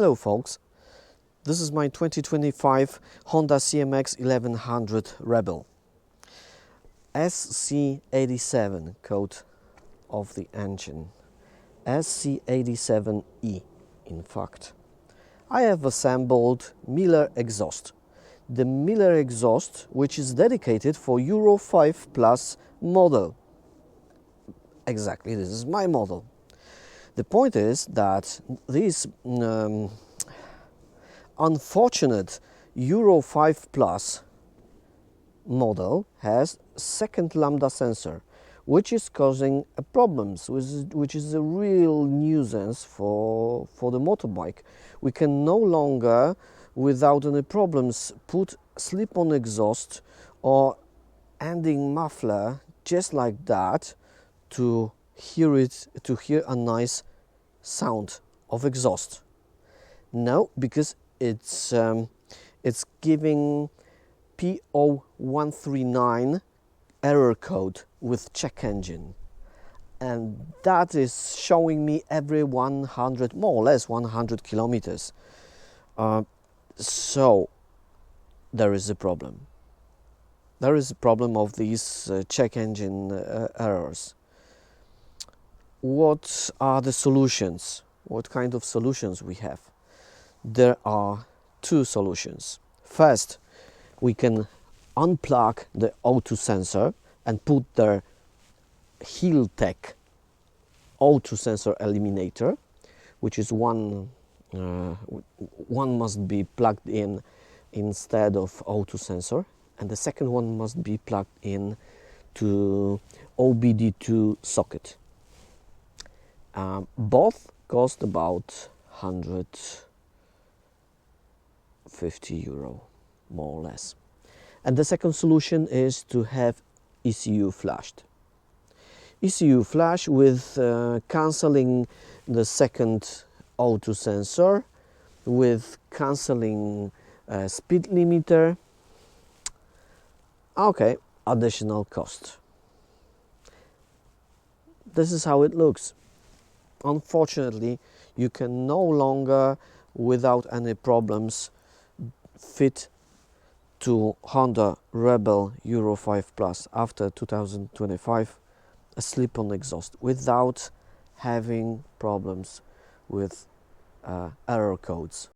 Hello folks, this is my 2025 Honda CMX1100 Rebel. SC87 code of the engine, SC87E in fact. I have assembled Miller exhaust. The Miller exhaust, which is dedicated for Euro 5 Plus model. Exactly, this is my model. The point is that this unfortunate Euro 5 Plus model has second lambda sensor, which is causing problems, which is a real nuisance for the motorbike. We can no longer, without any problems, put slip-on exhaust or ending muffler just like that to hear a nice sound of exhaust. No, because it's giving P0139 error code with check engine, and that is showing me every 100, more or less 100 kilometers. So there is a problem. There is a problem of these check engine errors. What are the solutions? What kind of solutions we have? There are two solutions. First, we can unplug the O2 sensor and put the Heel-Tech O2 sensor eliminator, which is one must be plugged in instead of O2 sensor, and the second one must be plugged in to OBD2 socket. Both cost about €150, more or less. And the second solution is to have ECU flashed. ECU flash with cancelling the second O2 sensor, with cancelling speed limiter. Okay, additional cost. This is how it looks. Unfortunately, you can no longer, without any problems, fit to Honda Rebel Euro 5 Plus after 2025 a slip-on exhaust without having problems with error codes.